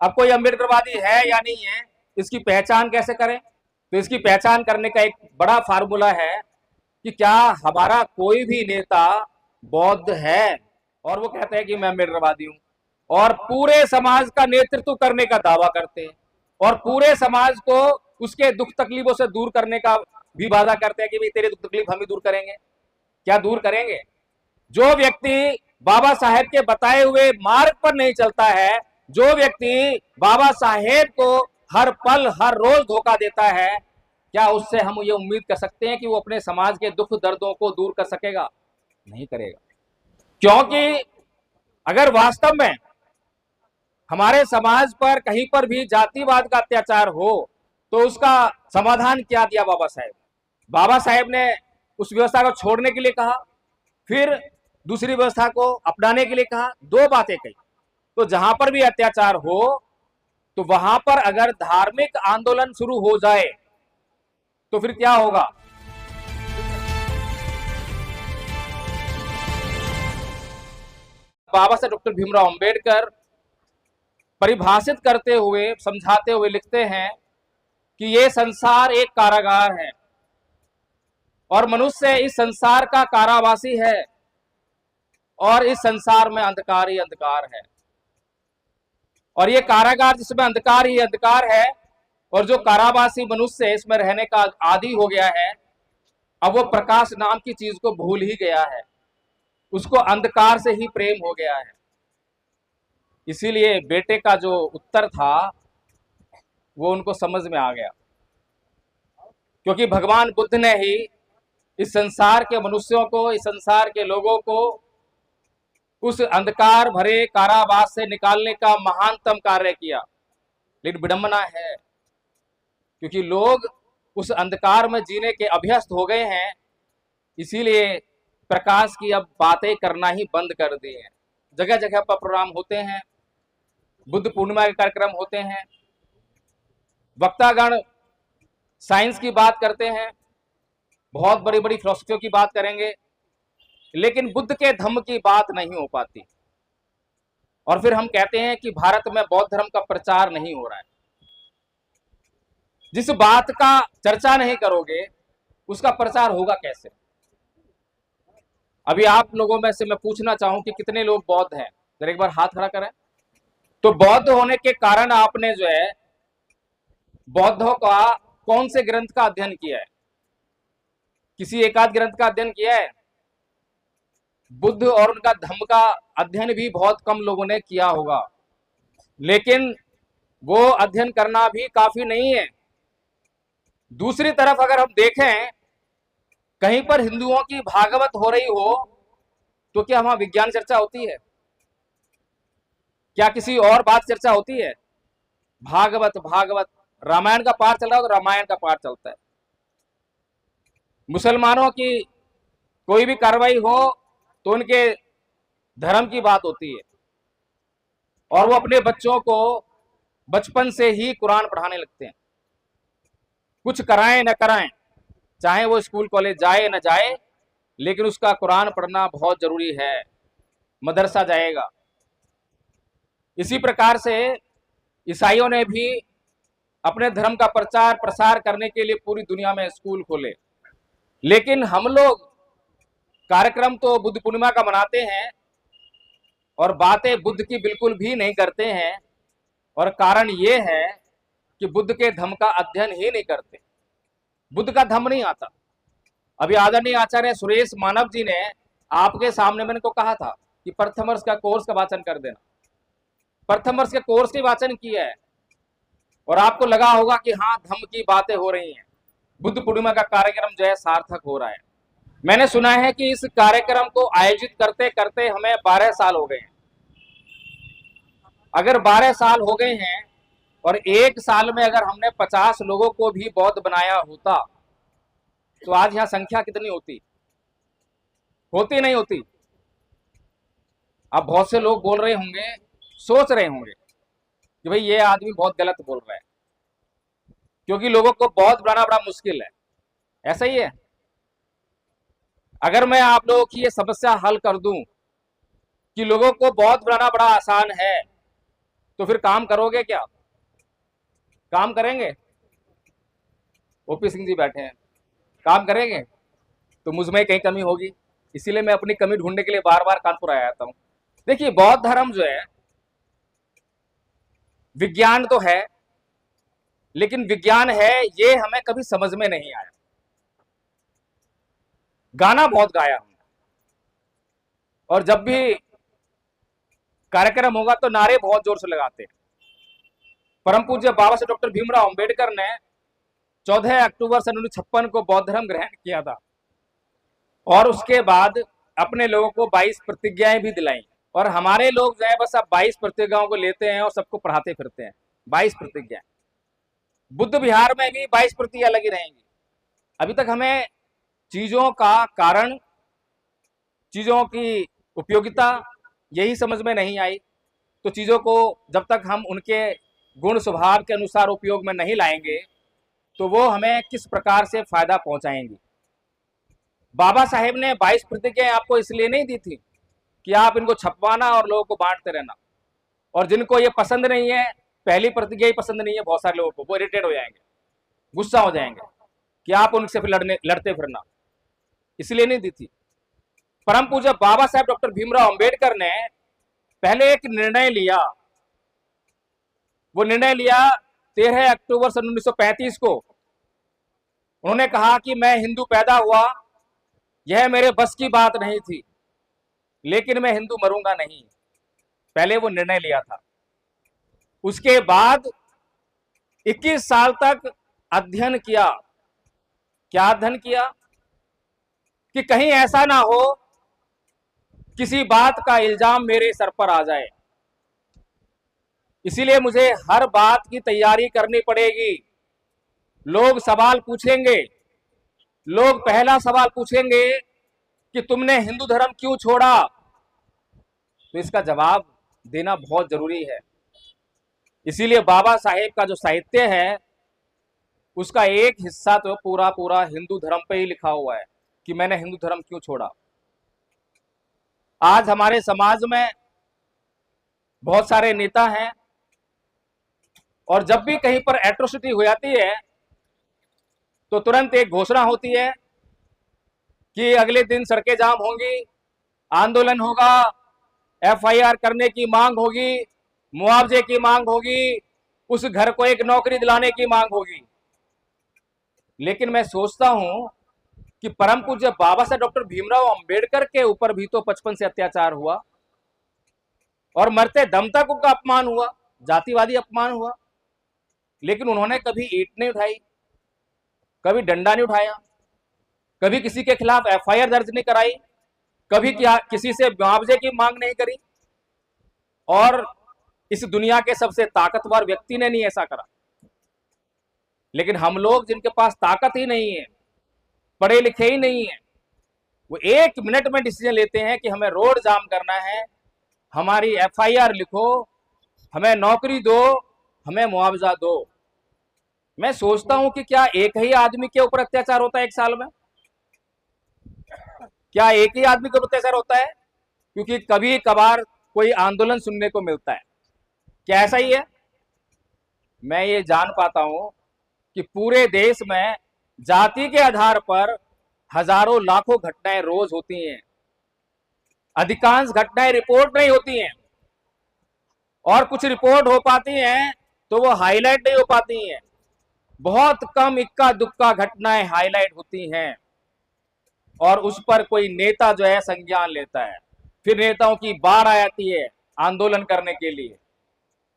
अब कोई अम्बेडकरवादी है या नहीं है, इसकी पहचान कैसे करें? तो इसकी पहचान करने का एक बड़ा फार्मूला है कि क्या हमारा कोई भी नेता बौद्ध है और वो कहते हैं कि मैं अम्बेडकरवादी हूं, और पूरे समाज का नेतृत्व करने का दावा करते हैं, और पूरे समाज को उसके दुख तकलीफों से दूर करने का भी वादा करते हैं कि भाई तेरे दुख तकलीफ हम ही दूर करेंगे। क्या दूर करेंगे? जो व्यक्ति बाबा साहेब के बताए हुए मार्ग पर नहीं चलता है, जो व्यक्ति बाबा साहेब को हर पल हर रोज धोखा देता है, क्या उससे हम ये उम्मीद कर सकते हैं कि वो अपने समाज के दुख दर्दों को दूर कर सकेगा? नहीं करेगा। क्योंकि अगर वास्तव में हमारे समाज पर कहीं पर भी जातिवाद का अत्याचार हो तो उसका समाधान क्या दिया बाबा साहेब? बाबा साहेब ने उस व्यवस्था को छोड़ने के लिए कहा, फिर दूसरी व्यवस्था को अपनाने के लिए कहा, दो बातें कही। तो जहां पर भी अत्याचार हो तो वहां पर अगर धार्मिक आंदोलन शुरू हो जाए तो फिर क्या होगा? बाबा साहब डॉक्टर भीमराव अंबेडकर परिभाषित करते हुए, समझाते हुए लिखते हैं कि ये संसार एक कारागार है और मनुष्य इस संसार का कारावासी है और इस संसार में अंधकार ही अंधकार है, और ये कारागार जिसमें अंधकार ही अंधकार है और जो कारावासी मनुष्य इसमें रहने का आदी हो गया है, अब वो प्रकाश नाम की चीज को भूल ही गया है, उसको अंधकार से ही प्रेम हो गया है। इसीलिए बेटे का जो उत्तर था वो उनको समझ में आ गया, क्योंकि भगवान बुद्ध ने ही इस संसार के मनुष्यों को, इस संसार के लोगों को उस अंधकार भरे कारावास से निकालने का महानतम कार्य किया। लेकिन विडंबना है, क्योंकि लोग उस अंधकार में जीने के अभ्यस्त हो गए हैं, इसीलिए प्रकाश की अब बातें करना ही बंद कर दी हैं। जगह जगह पर प्रोग्राम होते हैं, बुद्ध पूर्णिमा के कार्यक्रम होते हैं, वक्तागण साइंस की बात करते हैं, बहुत बड़ी बड़ी फिलोसफियों की बात करेंगे, लेकिन बुद्ध के धम्म की बात नहीं हो पाती। और फिर हम कहते हैं कि भारत में बौद्ध धर्म का प्रचार नहीं हो रहा है। जिस बात का चर्चा नहीं करोगे उसका प्रचार होगा कैसे? अभी आप लोगों में से मैं पूछना चाहूं कि कितने लोग बौद्ध हैं? जरा एक बार हाथ खड़ा करें। तो बौद्ध होने के कारण आपने जो है बौद्धों का कौन से ग्रंथ का अध्ययन किया है? किसी एकाध ग्रंथ का अध्ययन किया है? बुद्ध और उनका धम्म का अध्ययन भी बहुत कम लोगों ने किया होगा, लेकिन वो अध्ययन करना भी काफी नहीं है। दूसरी तरफ अगर हम देखें, कहीं पर हिंदुओं की भागवत हो रही हो तो क्या वहां विज्ञान चर्चा होती है? क्या किसी और बात चर्चा होती है? भागवत भागवत, रामायण का पाठ चल रहा है तो रामायण का पाठ चलता है। मुसलमानों की कोई भी कार्रवाई हो तो उनके धर्म की बात होती है, और वो अपने बच्चों को बचपन से ही कुरान पढ़ाने लगते हैं। कुछ कराएं न कराएं, चाहे वो स्कूल कॉलेज जाए न जाए, लेकिन उसका कुरान पढ़ना बहुत जरूरी है, मदरसा जाएगा। इसी प्रकार से ईसाइयों ने भी अपने धर्म का प्रचार प्रसार करने के लिए पूरी दुनिया में स्कूल खोले, लेकिन हम लोग कार्यक्रम तो बुद्ध पूर्णिमा का मनाते हैं और बातें बुद्ध की बिल्कुल भी नहीं करते हैं, और कारण ये है कि बुद्ध के धम्म का अध्ययन ही नहीं करते। बुद्ध का धम्म नहीं आता। अभी आदरणीय आचार्य सुरेश मानव जी ने आपके सामने मैंने को कहा था कि प्रथम वर्ष का कोर्स का वाचन कर देना। प्रथम वर्ष के कोर्स के वाचन किया है और आपको लगा होगा कि हाँ, धम्म की बातें हो रही हैं, बुद्ध पूर्णिमा का कार्यक्रम जो है सार्थक हो रहा है। मैंने सुना है कि इस कार्यक्रम को आयोजित करते करते हमें 12 साल हो गए हैं। अगर 12 साल हो गए हैं और एक साल में अगर हमने 50 लोगों को भी बौद्ध बनाया होता तो आज यहां संख्या कितनी होती? होती नहीं होती? अब बहुत से लोग बोल रहे होंगे, सोच रहे होंगे कि भाई ये आदमी बहुत गलत बोल रहा है, क्योंकि लोगों को बौद्ध बनाना बड़ा मुश्किल है। ऐसा ही है। अगर मैं आप लोगों की ये समस्या हल कर दूं कि लोगों को बौद्ध बनाना बड़ा आसान है, तो फिर काम करोगे क्या? काम करेंगे? ओपी सिंह जी बैठे हैं, काम करेंगे? तो मुझ में कहीं कमी होगी, इसीलिए मैं अपनी कमी ढूंढने के लिए बार बार कानपुर आया जाता हूँ। देखिए, बौद्ध धर्म जो है विज्ञान तो है, लेकिन विज्ञान है ये हमें कभी समझ में नहीं आया। गाना बहुत गाया हमने, और जब भी कार्यक्रम होगा तो नारे बहुत जोर से लगाते हैं। परम पूज्य बाबा साहब डॉक्टर भीमराव अंबेडकर ने 14 अक्टूबर सन 1956 को बौद्ध धर्म ग्रहण किया था, और उसके बाद अपने लोगों को 22 प्रतिज्ञाएं भी दिलाई। और हमारे लोग जो है बस अब 22 प्रतिज्ञाओं को लेते हैं और सबको पढ़ाते फिरते हैं। 22 प्रतिज्ञाएं, बुद्ध विहार में भी 22 प्रतिज्ञा लगी रहेंगी। अभी तक हमें चीजों का कारण, चीजों की उपयोगिता यही समझ में नहीं आई। तो चीजों को जब तक हम उनके गुण स्वभाव के अनुसार उपयोग में नहीं लाएंगे तो वो हमें किस प्रकार से फायदा पहुंचाएंगी। बाबा साहेब ने 22 प्रतिज्ञाएं आपको इसलिए नहीं दी थी कि आप इनको छपवाना और लोगों को बांटते रहना, और जिनको ये पसंद नहीं है, पहली प्रतिज्ञा ही पसंद नहीं है बहुत सारे लोगों को, वो इरिटेट हो जाएंगे, गुस्सा हो जाएंगे कि आप उनसे फिर लड़ते फिरना, इसलिए नहीं दी थी। परम पूज्य बाबा साहेब डॉक्टर भीमराव अंबेडकर ने पहले एक निर्णय लिया। वो निर्णय लिया 13 अक्टूबर सन 1935 को। उन्होंने कहा कि मैं हिंदू पैदा हुआ, यह मेरे बस की बात नहीं थी, लेकिन मैं हिंदू मरूंगा नहीं। पहले वो निर्णय लिया था। उसके बाद 21 साल तक अध्ययन किया। क्या अध्ययन किया? कि कहीं ऐसा ना हो किसी बात का इल्जाम मेरे सर पर आ जाए, इसीलिए मुझे हर बात की तैयारी करनी पड़ेगी। लोग सवाल पूछेंगे, लोग पहला सवाल पूछेंगे कि तुमने हिंदू धर्म क्यों छोड़ा, तो इसका जवाब देना बहुत जरूरी है। इसीलिए बाबा साहेब का जो साहित्य है उसका एक हिस्सा तो पूरा पूरा हिंदू धर्म पे ही लिखा हुआ है कि मैंने हिंदू धर्म क्यों छोड़ा। आज हमारे समाज में बहुत सारे नेता हैं, और जब भी कहीं पर एट्रोसिटी हो जाती है तो तुरंत एक घोषणा होती है कि अगले दिन सड़कें जाम होंगी, आंदोलन होगा, एफआईआर करने की मांग होगी, मुआवजे की मांग होगी, उस घर को एक नौकरी दिलाने की मांग होगी। लेकिन मैं सोचता हूं कि परम पूज्य बाबा साहब डॉक्टर भीमराव अंबेडकर के ऊपर भी तो 55 से अत्याचार हुआ, और मरते दम तक उनका अपमान हुआ, जातिवादी अपमान हुआ, लेकिन उन्होंने कभी ईंट नहीं उठाई, कभी डंडा नहीं उठाया, कभी किसी के खिलाफ एफआईआर दर्ज नहीं कराई, कभी किसी से मुआवजे की मांग नहीं करी, और इस दुनिया के सबसे ताकतवर व्यक्ति ने नहीं ऐसा करा। लेकिन हम लोग जिनके पास ताकत ही नहीं है, पढ़े लिखे ही नहीं है, वो 1 मिनट में डिसीजन लेते हैं कि हमें रोड जाम करना है, हमारी एफआईआर लिखो, हमें नौकरी दो, हमें मुआवजा दो। मैं सोचता हूं कि क्या एक ही आदमी के ऊपर अत्याचार होता है एक साल में? क्या एक ही आदमी के ऊपर अत्याचार होता है? क्योंकि कभी कभार कोई आंदोलन सुनने को मिलता है। क्या ऐसा ही है? मैं ये जान पाता हूं कि पूरे देश में जाति के आधार पर हजारों लाखों घटनाएं रोज होती हैं। अधिकांश घटनाएं रिपोर्ट नहीं होती हैं, और कुछ रिपोर्ट हो पाती हैं तो वो हाईलाइट नहीं हो पाती हैं। बहुत कम इक्का दुक्का घटनाएं हाईलाइट होती हैं, और उस पर कोई नेता जो है संज्ञान लेता है। फिर नेताओं की बाढ़ आ जाती है आंदोलन करने के लिए।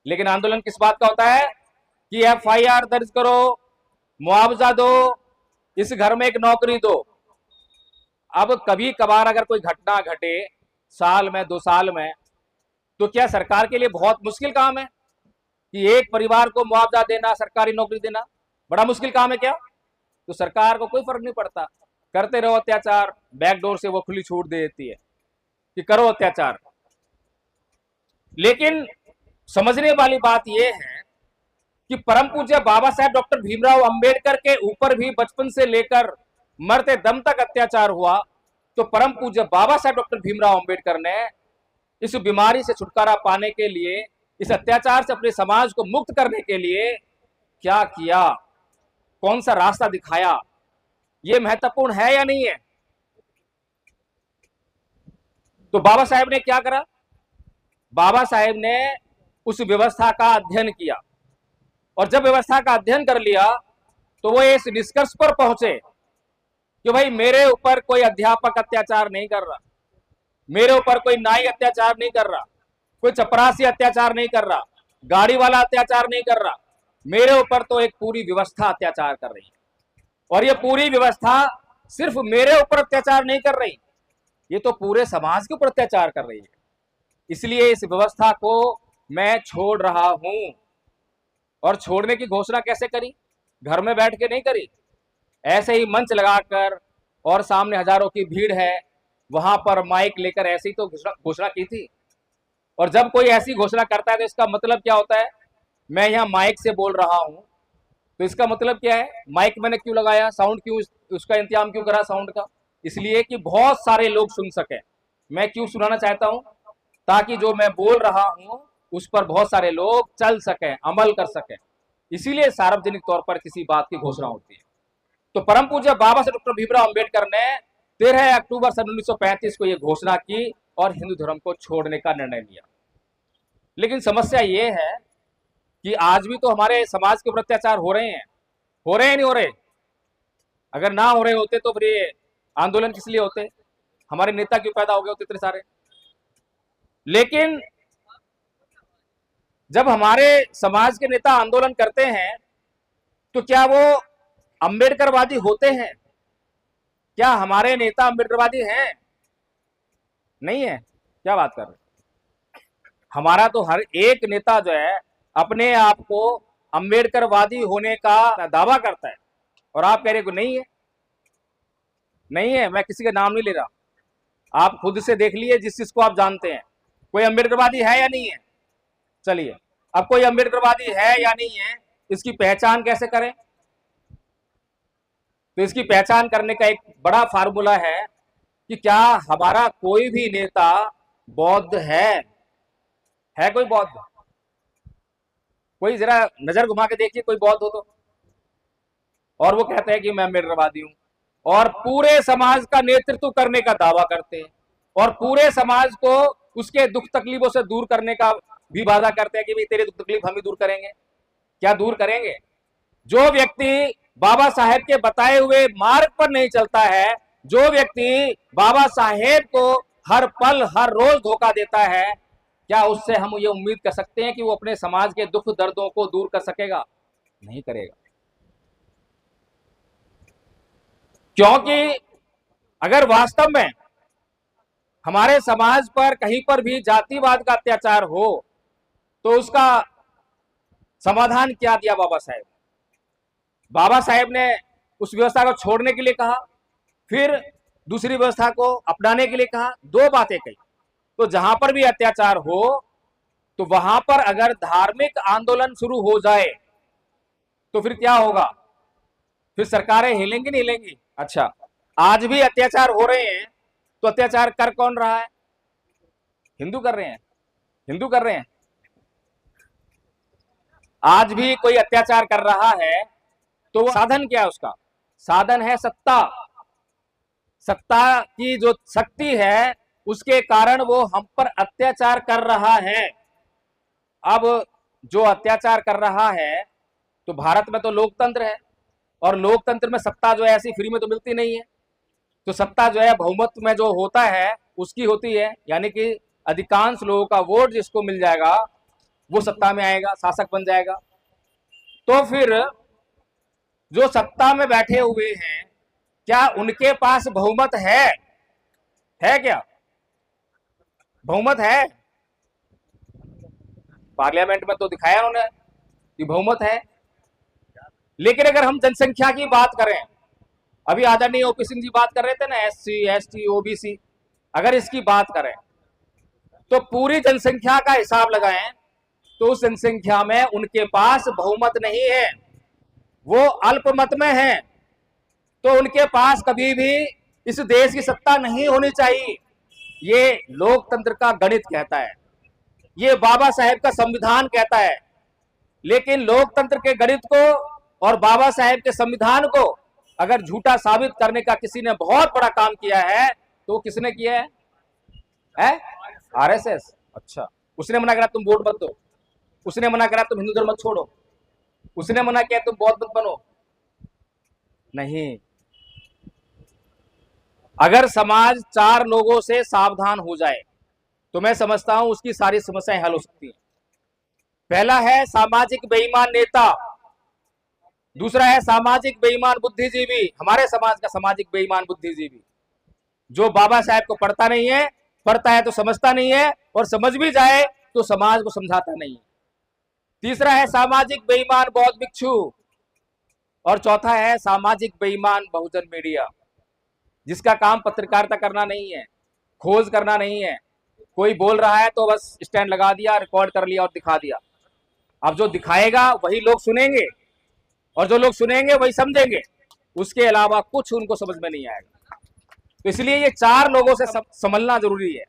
लेकिन आंदोलन किस बात का होता है? कि एफआईआर दर्ज करो, मुआवजा दो, इस घर में एक नौकरी दो। अब कभी कभार अगर कोई घटना घटे साल में, 2 साल में, तो क्या सरकार के लिए बहुत मुश्किल काम है कि एक परिवार को मुआवजा देना, सरकारी नौकरी देना? बड़ा मुश्किल काम है क्या? तो सरकार को कोई फर्क नहीं पड़ता, करते रहो अत्याचार, बैकडोर से वो खुली छूट दे देती है कि करो अत्याचार। लेकिन समझने वाली बात यह है कि परम पूज्य बाबा साहेब डॉक्टर भीमराव अंबेडकर के ऊपर भी बचपन से लेकर मरते दम तक अत्याचार हुआ, तो परम पूज्य बाबा साहेब डॉक्टर भीमराव अंबेडकर ने इस बीमारी से छुटकारा पाने के लिए इस अत्याचार से अपने समाज को मुक्त करने के लिए क्या किया, कौन सा रास्ता दिखाया, ये महत्वपूर्ण है या नहीं है। तो बाबा साहेब ने क्या करा, बाबा साहेब ने उस व्यवस्था का अध्ययन किया, और जब व्यवस्था का अध्ययन कर लिया तो वो इस निष्कर्ष पर पहुंचे कि भाई मेरे ऊपर कोई अध्यापक अत्याचार नहीं कर रहा, मेरे ऊपर कोई नाई अत्याचार नहीं कर रहा, कोई चपरासी अत्याचार नहीं कर रहा, गाड़ी वाला अत्याचार नहीं कर रहा, मेरे ऊपर तो एक पूरी व्यवस्था अत्याचार कर रही है। और ये पूरी व्यवस्था सिर्फ मेरे ऊपर अत्याचार नहीं कर रही, ये तो पूरे समाज के ऊपर अत्याचार कर रही है। इसलिए इस व्यवस्था को मैं छोड़ रहा हूं। और छोड़ने की घोषणा कैसे करी, घर में बैठ के नहीं करी, ऐसे ही मंच लगाकर, और सामने हजारों की भीड़ है, वहां पर माइक लेकर ऐसे ही तो घोषणा की थी। और जब कोई ऐसी घोषणा करता है तो इसका मतलब क्या होता है, मैं यहाँ माइक से बोल रहा हूं तो इसका मतलब क्या है, माइक मैंने क्यों लगाया, साउंड क्यों, उसका इंतजाम क्यों करा साउंड का, इसलिए कि बहुत सारे लोग सुन सके। मैं क्यों सुनाना चाहता हूं, ताकि जो मैं बोल रहा हूं उस पर बहुत सारे लोग चल सकें, अमल कर सकें, इसीलिए सार्वजनिक तौर पर किसी बात की घोषणा होती है। तो परम पूज्य बाबा साहब डॉक्टर भीमराव अंबेडकर ने 13 अक्टूबर सन 1935 को यह घोषणा की और हिंदू धर्म को छोड़ने का निर्णय लिया। लेकिन समस्या ये है कि आज भी तो हमारे समाज के ऊपर अत्याचार हो रहे हैं, हो रहे हैं नहीं हो रहे। अगर ना हो रहे होते तो फिर ये आंदोलन किस लिए होते, हमारे नेता क्यों पैदा हो गए होते इतने सारे। लेकिन जब हमारे समाज के नेता आंदोलन करते हैं तो क्या वो अंबेडकरवादी होते हैं, क्या हमारे नेता अंबेडकरवादी हैं, नहीं है, क्या बात कर रहे। हमारा तो हर एक नेता जो है अपने आप को अंबेडकरवादी होने का दावा करता है, और आप कह रहे हो नहीं है, नहीं है, मैं किसी का नाम नहीं ले रहा, आप खुद से देख लिए जिस चीज को आप जानते हैं, कोई अंबेडकरवादी है या नहीं है। चलिए, अब कोई अंबेडकरवादी है या नहीं है, इसकी पहचान कैसे करें। तो इसकी पहचान करने का एक बड़ा फार्मूला है कि क्या हमारा कोई भी नेता बौद्ध है कोई बौद्ध, कोई जरा नजर घुमा के देखिए कोई बौद्ध हो तो। और वो कहते हैं कि मैं अंबेडकरवादी हूं, और पूरे समाज का नेतृत्व करने का दावा करते हैं, और पूरे समाज को उसके दुख तकलीफों से दूर करने का भी वादा करते हैं कि भाई तेरे दुख तकलीफ हम ही दूर करेंगे। क्या दूर करेंगे? जो व्यक्ति बाबा साहेब के बताए हुए मार्ग पर नहीं चलता है, जो व्यक्ति बाबा साहेब को हर पल हर रोज धोखा देता है, क्या उससे हम ये उम्मीद कर सकते हैं कि वो अपने समाज के दुख दर्दों को दूर कर सकेगा? नहीं करेगा। क्योंकि अगर वास्तव में हमारे समाज पर कहीं पर भी जातिवाद का अत्याचार हो तो उसका समाधान क्या दिया बाबा साहेब। बाबा साहेब ने उस व्यवस्था को छोड़ने के लिए कहा, फिर दूसरी व्यवस्था को अपनाने के लिए कहा, दो बातें कही। तो जहां पर भी अत्याचार हो तो वहां पर अगर धार्मिक आंदोलन शुरू हो जाए तो फिर क्या होगा, फिर सरकारें हिलेंगी नहीं हिलेंगी। अच्छा, आज भी अत्याचार हो रहे हैं तो अत्याचार कर कौन रहा है? हिंदू कर रहे हैं, हिंदू कर रहे हैं। आज भी कोई अत्याचार कर रहा है तो साधन क्या है उसका? साधन है सत्ता। सत्ता की जो शक्ति है उसके कारण वो हम पर अत्याचार कर रहा है। अब जो अत्याचार कर रहा है, तो भारत में तो लोकतंत्र है, और लोकतंत्र में सत्ता जो है ऐसी फ्री में तो मिलती नहीं है। तो सत्ता जो है बहुमत में जो होता है उसकी होती है, यानी कि अधिकांश लोगों का वोट जिसको मिल जाएगा वो सत्ता में आएगा, शासक बन जाएगा। तो फिर जो सत्ता में बैठे हुए हैं, क्या उनके पास बहुमत है क्या? बहुमत है? पार्लियामेंट में तो दिखाया उन्होंने कि बहुमत है। लेकिन अगर हम जनसंख्या की बात करें, अभी आदरणीय ओपी सिंह जी बात कर रहे थे ना, SC ST OBC, अगर इसकी बात करें तो पूरी जनसंख्या का हिसाब लगाएं तो उस जनसंख्या में उनके पास बहुमत नहीं है, वो अल्पमत में है। तो उनके पास कभी भी इस देश की सत्ता नहीं होनी चाहिए, ये लोकतंत्र का गणित कहता है। ये बाबा साहेब का संविधान कहता है। लेकिन लोकतंत्र के गणित को और बाबा साहेब के संविधान को अगर झूठा साबित करने का किसी ने बहुत बड़ा काम किया है तो किसने किया है? आरएसएस। अच्छा, उसने मना करा तुम वोट मत दो, उसने मना करा तुम हिंदू धर्म मत छोड़ो, उसने मना किया तुम बौद्ध मत बनो। नहीं, अगर समाज 4 लोगों से सावधान हो जाए तो मैं समझता हूं उसकी सारी समस्याएं हल हो सकती हैं। पहला है सामाजिक बेईमान नेता, दूसरा है सामाजिक बेईमान बुद्धिजीवी, हमारे समाज का सामाजिक बेईमान बुद्धिजीवी जो बाबा साहेब को पढ़ता नहीं है, पढ़ता है तो समझता नहीं है, और समझ भी जाए तो समाज को समझाता नहीं है। तीसरा है सामाजिक बेईमान बौद्ध भिक्षु, और चौथा है सामाजिक बेईमान बहुजन मीडिया जिसका काम पत्रकारिता करना नहीं है, खोज करना नहीं है। कोई बोल रहा है तो बस स्टैंड लगा दिया, रिकॉर्ड कर लिया और दिखा दिया। अब जो दिखाएगा वही लोग सुनेंगे, और जो लोग सुनेंगे वही समझेंगे, उसके अलावा कुछ उनको समझ में नहीं आएगा। तो इसलिए ये 4 लोगों से संभलना जरूरी है।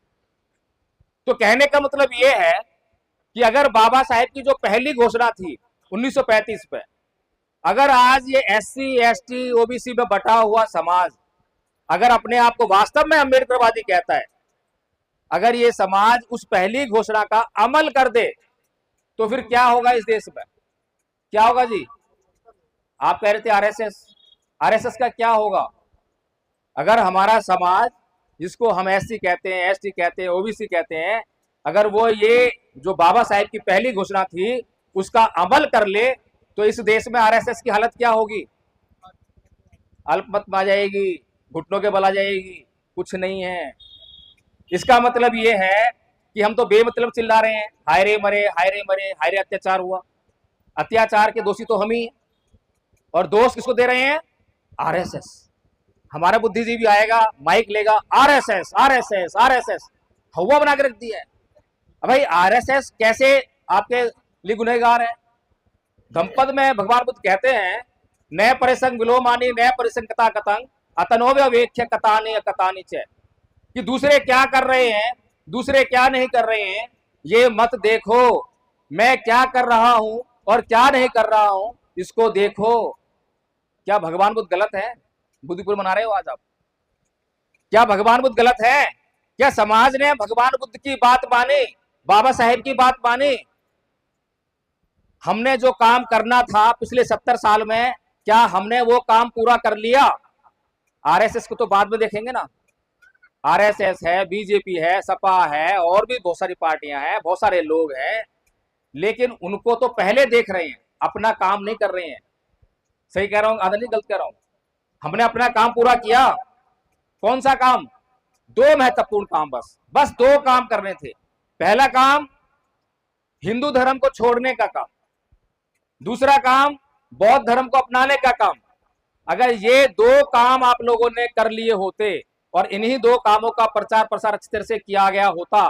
तो कहने का मतलब ये है कि अगर बाबा साहेब की जो पहली घोषणा थी 1935 पे, अगर आज ये SC ST OBC में बटा हुआ समाज अगर अपने आप को वास्तव में अम्बेडकरवादी कहता है, अगर ये समाज उस पहली घोषणा का अमल कर दे तो फिर क्या होगा इस देश में? क्या होगा जी? आप कह रहे थे आरएसएस का क्या होगा? अगर हमारा समाज जिसको हम SC कहते हैं, ST कहते हैं, OBC कहते हैं, अगर वो ये जो बाबा साहेब की पहली घोषणा थी उसका अमल कर ले तो इस देश में आरएसएस की हालत क्या होगी? अल्पमत में आ जाएगी, घुटनों के बल आ जाएगी, कुछ नहीं है। इसका मतलब ये है कि हम तो बेमतलब चिल्ला रहे हैं, हाय रे मरे, हाय रे मरे, हाय रे अत्याचार हुआ। अत्याचार के दोषी तो हम ही हैं, और दोष किसको दे रहे हैं? आरएसएस। हमारा बुद्धिजीवी आएगा, माइक लेगा, आरएसएस आरएसएस आरएसएस, हवा बना के रख दिया है। अब भाई आरएसएस कैसे आपके लिए गुनहगार है? धम्पद में भगवान बुद्ध कहते हैं, नए परिसंग विलोमानी नए परिसंग कथा कथंग अतनोव्य वेख्य कथानी कथानी च, कि दूसरे क्या कर रहे हैं, दूसरे क्या नहीं कर रहे हैं, ये मत देखो, मैं क्या कर रहा हूं और क्या नहीं कर रहा हूं, इसको देखो। क्या भगवान बुद्ध गलत है? बुद्धिपुर मना रहे हो आज आप? क्या भगवान बुद्ध गलत है? क्या समाज ने भगवान बुद्ध की बात मानी, बाबा साहेब की बात मानी? हमने जो काम करना था पिछले 70 साल में, क्या हमने वो काम पूरा कर लिया? आरएसएस को तो बाद में देखेंगे ना। आरएसएस है, बीजेपी है, सपा है, और भी बहुत सारी पार्टियां हैं, बहुत सारे लोग हैं, लेकिन उनको तो पहले देख रहे हैं, अपना काम नहीं कर रहे हैं। सही कह रहा हूं आदरणीय, गलत कह रहा हूं? हमने अपना काम पूरा किया। कौन सा काम? 2 महत्वपूर्ण काम, बस 2 काम करने थे। पहला काम हिंदू धर्म को छोड़ने का काम, दूसरा काम बौद्ध धर्म को अपनाने का काम। अगर ये 2 काम आप लोगों ने कर लिए होते और इन्हीं 2 कामों का प्रचार प्रसार अच्छी तरह से किया गया होता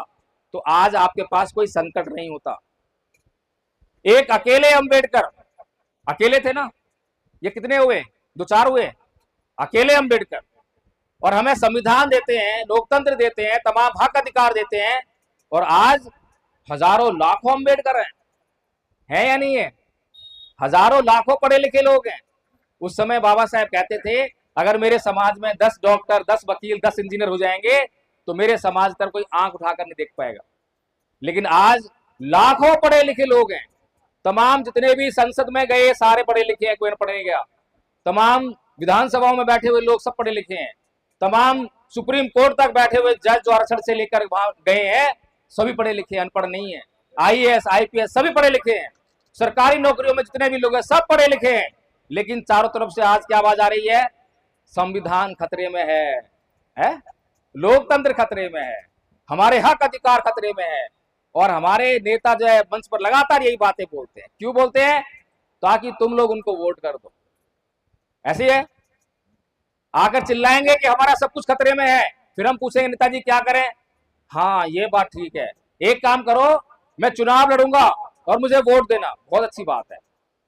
तो आज आपके पास कोई संकट नहीं होता। एक अकेले अंबेडकर, अकेले थे ना, ये कितने हुए? 2-4 हुए, अकेले अंबेडकर, और हमें संविधान देते हैं, लोकतंत्र देते हैं, तमाम हक अधिकार देते हैं, और आज हजारों लाखों अंबेडकर हैं या नहीं है? हजारों लाखों पढ़े लिखे लोग हैं। उस समय बाबा साहेब कहते थे अगर मेरे समाज में 10 डॉक्टर, 10 वकील, 10 इंजीनियर हो जाएंगे तो मेरे समाज पर कोई आंख उठाकर नहीं देख पाएगा। लेकिन आज लाखों पढ़े लिखे लोग हैं, तमाम जितने भी संसद में गए सारे पढ़े लिखे हैं, कोई न पढ़े गया। तमाम विधानसभाओं में बैठे हुए लोग सब पढ़े लिखे हैं, तमाम सुप्रीम कोर्ट तक बैठे हुए जज जो आरक्षण से लेकर गए हैं सभी पढ़े लिखे, अनपढ़ नहीं है। IAS IPS सभी पढ़े लिखे हैं, सरकारी नौकरियों में जितने भी लोग हैं सब पढ़े लिखे हैं। लेकिन चारों तरफ से आज क्या आवाज आ रही है? संविधान खतरे में है? लोकतंत्र खतरे में है, हमारे हक अधिकार खतरे में है। और हमारे नेता जो है मंच पर लगातार यही बातें बोलते हैं। क्यों बोलते हैं? ताकि तुम लोग उनको वोट कर दो। ऐसे है, आकर चिल्लाएंगे कि हमारा सब कुछ खतरे में है, फिर हम पूछेंगे नेताजी क्या करें? हाँ ये बात ठीक है, एक काम करो, मैं चुनाव लड़ूंगा और मुझे वोट देना, बहुत अच्छी बात है।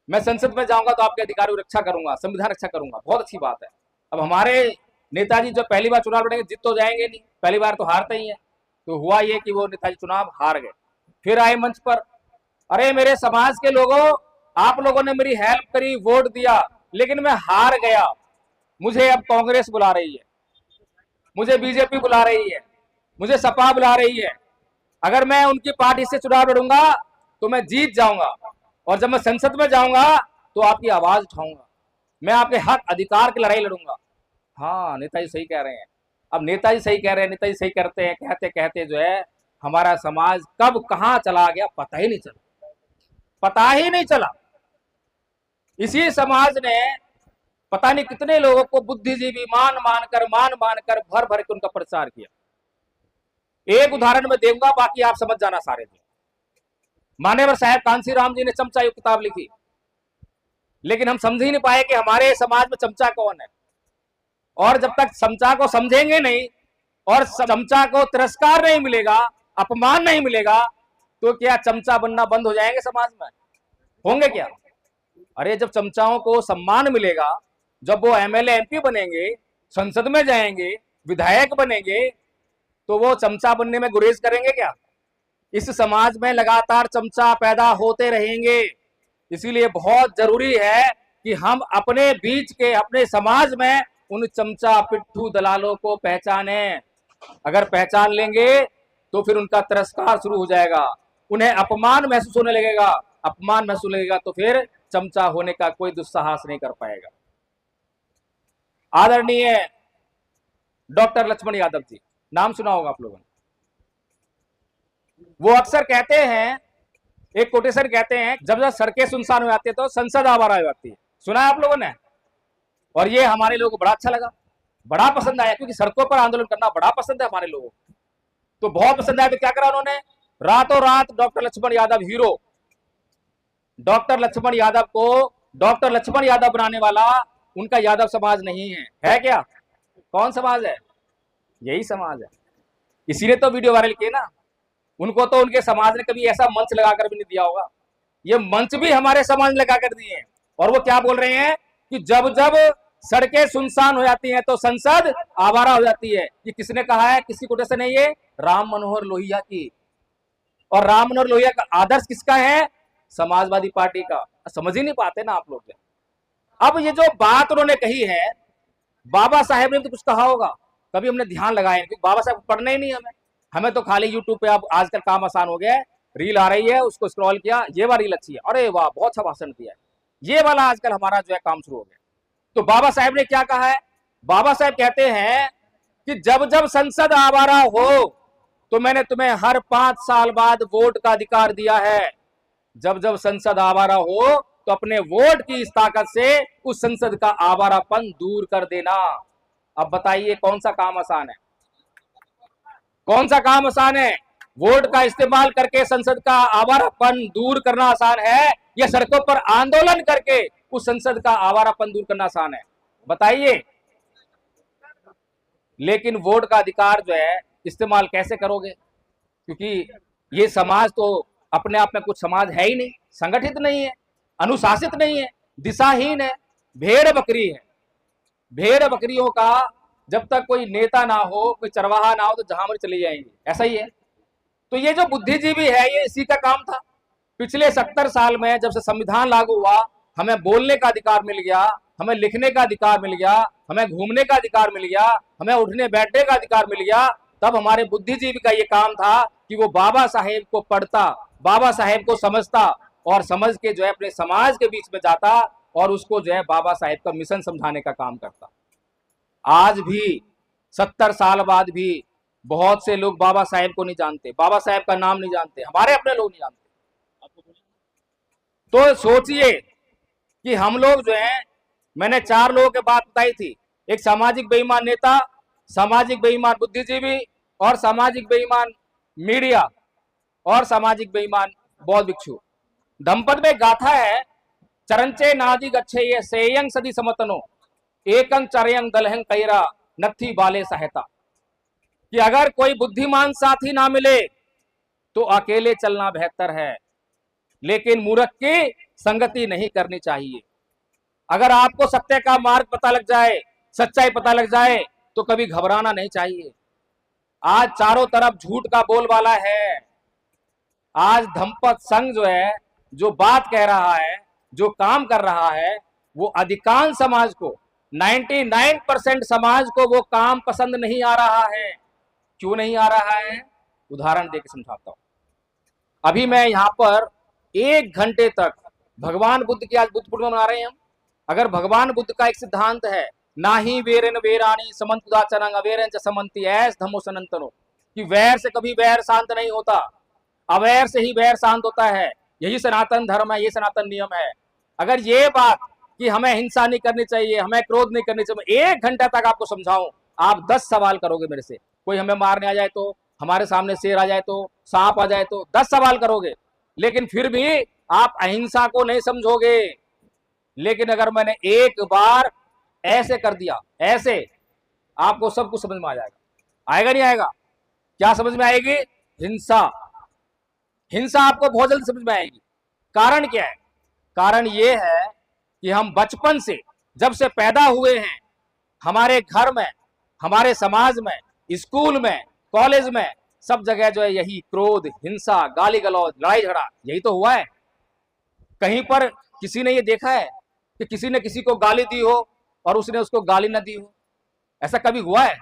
मैं संसद में जाऊंगा तो आपके अधिकारों की रक्षा करूंगा, संविधान रक्षा करूंगा, बहुत अच्छी बात है। अब हमारे नेताजी जो पहली बार चुनाव लड़ेंगे जीत तो जाएंगे नहीं, पहली बार तो हारते ही है। तो हुआ ये कि वो नेताजी चुनाव हार गए, फिर आए मंच पर, अरे मेरे समाज के लोगों, आप लोगों ने मेरी हेल्प करी, वोट दिया, लेकिन मैं हार गया, मुझे अब कांग्रेस बुला रही है, मुझे बीजेपी बुला रही है, मुझे सपा बुला रही है, अगर मैं उनकी पार्टी से चुनाव लड़ूंगा तो मैं जीत जाऊंगा, और जब मैं संसद में जाऊंगा तो आपकी आवाज उठाऊंगा, मैं आपके हक अधिकार की लड़ाई लड़ूंगा। हाँ, नेताजी सही कह रहे हैं। अब नेताजी सही कह रहे हैं, नेताजी सही करते हैं, कहते कहते जो है हमारा समाज कब कहां चला गया पता ही नहीं चला, पता ही नहीं चला। इसी समाज ने पता नहीं कितने लोगों को बुद्धिजीवी मान मानकर भर भर के उनका प्रचार किया। एक उदाहरण मैं दूंगा, बाकी आप समझ जाना सारे दिन। मान्यवर साहब कांसी राम जी ने चमचा युक्त किताब लिखी, लेकिन हम समझ ही नहीं पाए कि हमारे समाज में चमचा कौन है। और जब तक चमचा को समझेंगे नहीं और चमचा को तिरस्कार नहीं मिलेगा, अपमान नहीं मिलेगा, तो क्या चमचा बनना बंद हो जाएंगे समाज में? होंगे क्या? अरे जब चमचाओं को सम्मान मिलेगा, जब वो एमएलए एमपी बनेंगे, संसद में जाएंगे, विधायक बनेंगे, तो वो चमचा बनने में गुरेज करेंगे क्या? इस समाज में लगातार चमचा पैदा होते रहेंगे। इसीलिए बहुत जरूरी है कि हम अपने बीच के, अपने समाज में उन चमचा पिट्ठू दलालों को पहचाने। अगर पहचान लेंगे तो फिर उनका तिरस्कार शुरू हो जाएगा, उन्हें अपमान महसूस होने लगेगा, अपमान महसूस लगेगा तो फिर चमचा होने का कोई दुस्साहस नहीं कर पाएगा। आदरणीय डॉक्टर लक्ष्मण यादव जी, नाम सुना होगा आप लोगों ने। वो अक्सर कहते हैं, एक कोटेशन कहते हैं, जब जब सड़कें सुनसान हो जाती है तो संसद आवारा हो जाती है। सुना है आप लोगों ने? और ये हमारे लोगों को बड़ा अच्छा लगा, बड़ा पसंद आया, क्योंकि सड़कों पर आंदोलन करना बड़ा पसंद है हमारे लोगों को। तो बहुत पसंद आया तो क्या करा उन्होंने, रातों रात doctor Lakshman Yadav hero, doctor Lakshman Yadav को डॉक्टर लक्ष्मण यादव बनाने वाला उनका यादव समाज नहीं है क्या? कौन समाज है? यही समाज है। इसीलिए तो वीडियो वायरल किए ना। उनको तो उनके समाज ने कभी ऐसा मंच लगाकर भी नहीं दिया होगा, ये मंच भी हमारे समाज ने लगाकर दिए हैं। और वो क्या बोल रहे हैं कि जब जब सड़कें सुनसान हो जाती हैं तो संसद आवारा हो जाती है। ये किसने कहा है? किसी कोटेशन है ये? राम मनोहर लोहिया की। और राम मनोहर लोहिया का आदर्श किसका है? समाजवादी पार्टी का। समझ ही नहीं पाते ना आप लोग। अब ये जो बात उन्होंने कही है, बाबा साहेब ने तो कुछ कहा होगा, कभी हमने ध्यान लगाया नहीं, क्योंकि बाबा साहेब पढ़ना ही नहीं हमें तो खाली यूट्यूब पे अब आजकल काम आसान हो गया है, रील आ रही है, उसको स्क्रॉल किया, ये वाली रील अच्छी है, अरे वाह बहुत अच्छा भाषण दिया है, ये वाला आजकल हमारा जो है काम शुरू हो गया। तो बाबा साहेब ने क्या कहा है? बाबा साहेब कहते हैं कि जब जब संसद आवारा हो तो मैंने तुम्हें हर 5 साल बाद वोट का अधिकार दिया है। जब जब संसद आवारा हो तो अपने वोट की इस ताकत से उस संसद का आवारापन दूर कर देना। अब बताइए कौन सा काम आसान है? कौन सा काम आसान है? वोट का इस्तेमाल करके संसद का आवारापन दूर करना आसान है, या सड़कों पर आंदोलन करके उस संसद का आवारापन दूर करना आसान है? बताइए। लेकिन वोट का अधिकार जो है इस्तेमाल कैसे करोगे? क्योंकि ये समाज तो अपने आप में कुछ समाज है ही नहीं, संगठित नहीं है, अनुशासित नहीं है, दिशाहीन है, भेड़ बकरी है। भेड़ बकरियों का जब तक कोई नेता ना हो, कोई चरवाहा ना हो, तो जहां मर्जी चली जाएंगी, ऐसा ही है। तो ये जो बुद्धिजीवी है, ये इसी का काम था। पिछले 70 साल में जब से संविधान लागू हुआ, हमें बोलने का अधिकार मिल गया, हमें लिखने का अधिकार मिल गया, हमें घूमने का अधिकार मिल गया, हमें उठने बैठने का अधिकार मिल गया, तब हमारे बुद्धिजीवी का ये काम था कि वो बाबा साहेब को पढ़ता, बाबा साहेब को समझता, और समझ के जो है अपने समाज के बीच में जाता और उसको जो है बाबा साहेब का मिशन समझाने का काम करता। आज भी 70 साल बाद भी बहुत से लोग बाबा साहेब को नहीं जानते, बाबा साहेब का नाम नहीं जानते, हमारे अपने लोग नहीं जानते। तो सोचिए कि हम लोग जो हैं, मैंने 4 लोगों की बात बताई थी, एक सामाजिक बेईमान नेता, सामाजिक बेईमान बुद्धिजीवी, और सामाजिक बेईमान मीडिया, और सामाजिक बेईमान बौद्ध भिक्षु। धम्पद में गाथा है, चरंचे नादी गच्छे ये सेयंग सदी समतनो एकंग चरयंग दलहंग कैरा नत्थी बाले सहायता, कि अगर कोई बुद्धिमान साथी ना मिले तो अकेले चलना बेहतर है, लेकिन मूर्ख की संगति नहीं करनी चाहिए। अगर आपको सत्य का मार्ग पता लग जाए, सच्चाई पता लग जाए, तो कभी घबराना नहीं चाहिए। आज चारों तरफ झूठ का बोलबाला है, आज धम्मपद संघ जो है, जो बात कह रहा है, जो काम कर रहा है, वो अधिकांश समाज को, 99% समाज को वो काम पसंद नहीं आ रहा है। क्यों नहीं आ रहा है? उदाहरण देकर समझाता हूं। अभी मैं यहां पर 1 घंटे तक भगवान बुद्ध की, आज बुद्ध पूर्णिमा मना रहे हैं हम, अगर भगवान बुद्ध का एक सिद्धांत है, ना ही वेरेन वेरानी समंतुदाचरंग अवेरन च समंति ऐस धम्मो सनातनो, कि वैर से कभी वैर शांत नहीं होता, अवैर से ही वैर शांत होता है। यही सनातन धर्म है, ये सनातन नियम है। अगर ये बात कि हमें हिंसा नहीं करनी चाहिए, हमें क्रोध नहीं करनी चाहिए, 1 घंटा तक आपको समझाऊं, आप 10 सवाल करोगे मेरे से। कोई हमें मारने आ जाए तो, हमारे सामने शेर आ जाए तो, सांप आ जाए तो, 10 सवाल करोगे, लेकिन फिर भी आप अहिंसा को नहीं समझोगे। लेकिन अगर मैंने एक बार ऐसे कर दिया, ऐसे, आपको सब कुछ समझ में आ जाएगा। आएगा नहीं आएगा? क्या समझ में आएगी? हिंसा। हिंसा आपको बहुत जल्द समझ में आएगी। कारण क्या है? कारण ये है कि हम बचपन से, जब से पैदा हुए हैं, हमारे घर में, हमारे समाज में, स्कूल में, कॉलेज में, सब जगह जो है यही क्रोध, हिंसा, गाली गलौज, लड़ाई झगड़ा, यही तो हुआ है। कहीं पर किसी ने ये देखा है कि किसी ने किसी को गाली दी हो और उसने उसको गाली ना दी हो? ऐसा कभी हुआ है?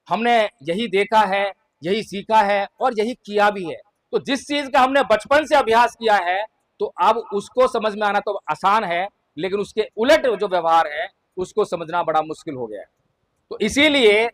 हमने यही देखा है, यही सीखा है और यही किया भी है। तो जिस चीज का हमने बचपन से अभ्यास किया है, तो अब उसको समझ में आना तो आसान है, लेकिन उसके उलट जो व्यवहार है उसको समझना बड़ा मुश्किल हो गया है। तो इसीलिए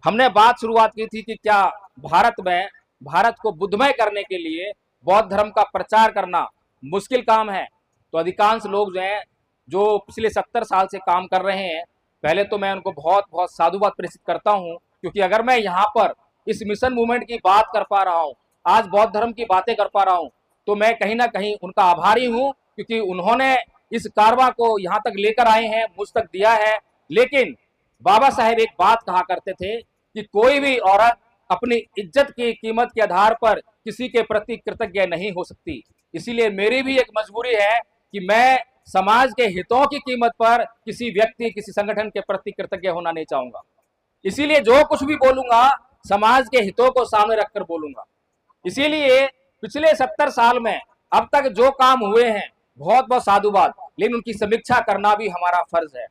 हमने बात शुरुआत की थी कि क्या भारत को बुद्धमय करने के लिए बौद्ध धर्म का प्रचार करना मुश्किल काम है? तो अधिकांश लोग जो हैं, जो पिछले 70 साल से काम कर रहे हैं, पहले तो मैं उनको बहुत बहुत साधुवाद प्रेषित करता हूं, क्योंकि अगर मैं यहाँ पर इस मिशन मूवमेंट की बात कर पा रहा हूँ, आज बौद्ध धर्म की बातें कर पा रहा हूँ, तो मैं कहीं ना कहीं उनका आभारी हूँ, क्योंकि उन्होंने इस कारवा को यहाँ तक लेकर आए हैं, मुझ तक दिया है। लेकिन बाबा साहेब एक बात कहा करते थे कि कोई भी औरत अपनी इज्जत की कीमत के आधार पर किसी के प्रति कृतज्ञ नहीं हो सकती। इसीलिए मेरी भी एक मजबूरी है कि मैं समाज के हितों की कीमत पर किसी व्यक्ति, किसी संगठन के प्रति कृतज्ञ होना नहीं चाहूंगा। इसीलिए जो कुछ भी बोलूंगा, समाज के हितों को सामने रखकर बोलूंगा। इसीलिए पिछले 70 साल में अब तक जो काम हुए हैं, बहुत बहुत साधुवाद, लेकिन उनकी समीक्षा करना भी हमारा फर्ज है।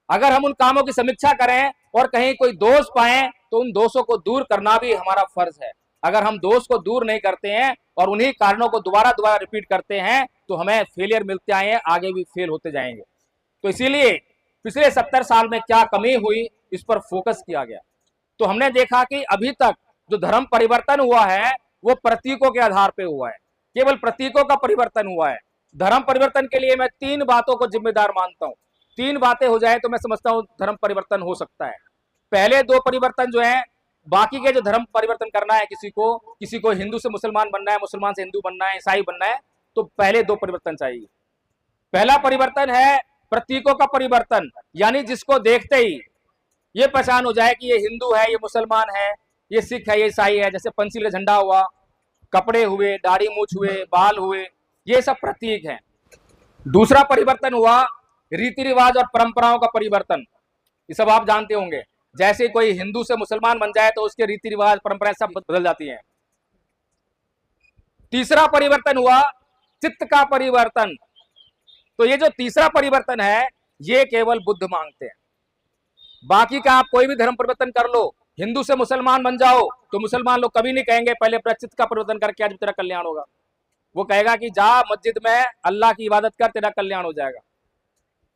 अगर हम उन कामों की समीक्षा करें और कहीं कोई दोष पाएं, तो उन दोषों को दूर करना भी हमारा फर्ज है। अगर हम दोष को दूर नहीं करते हैं और उन्हीं कारणों को दोबारा दोबारा रिपीट करते हैं, तो हमें फेलियर मिलते आए हैं, आगे भी फेल होते जाएंगे। तो इसीलिए पिछले 70 साल में क्या कमी हुई, इस पर फोकस किया गया। तो हमने देखा कि अभी तक जो धर्म परिवर्तन हुआ है वो प्रतीकों के आधार पर हुआ है, केवल प्रतीकों का परिवर्तन हुआ है। धर्म परिवर्तन के लिए मैं 3 बातों को जिम्मेदार मानता हूं। 3 बातें हो जाए तो मैं समझता हूं धर्म परिवर्तन हो सकता है। पहले 2 परिवर्तन जो है, बाकी के जो धर्म परिवर्तन करना है, किसी को हिंदू से मुसलमान बनना है, मुसलमान से हिंदू बनना है, ईसाई बनना है, तो पहले 2 परिवर्तन चाहिए। पहला परिवर्तन है प्रतीकों का परिवर्तन, यानी जिसको देखते ही ये पहचान हो जाए कि ये हिंदू है, ये मुसलमान है, ये सिख है, ये ईसाई है। जैसे पंचशील का झंडा हुआ, कपड़े हुए, दाढ़ी मूछ हुए, बाल हुए, ये सब प्रतीक हैं। दूसरा परिवर्तन हुआ रीति रिवाज और परंपराओं का परिवर्तन। ये सब आप जानते होंगे, जैसे कोई हिंदू से मुसलमान बन जाए तो उसके रीति रिवाज, परंपराएं सब बदल जाती हैं। तीसरा परिवर्तन हुआ चित्त का परिवर्तन। तो ये जो तीसरा परिवर्तन है, ये केवल बुद्ध मांगते हैं। बाकी का आप कोई भी धर्म परिवर्तन कर लो, हिंदू से मुसलमान बन जाओ, तो मुसलमान लोग कभी नहीं कहेंगे पहले अपना चित्त का परिवर्तन करके आज तेरा कल्याण होगा। वो कहेगा कि जा मस्जिद में अल्लाह की इबादत कर, तेरा कल्याण हो जाएगा।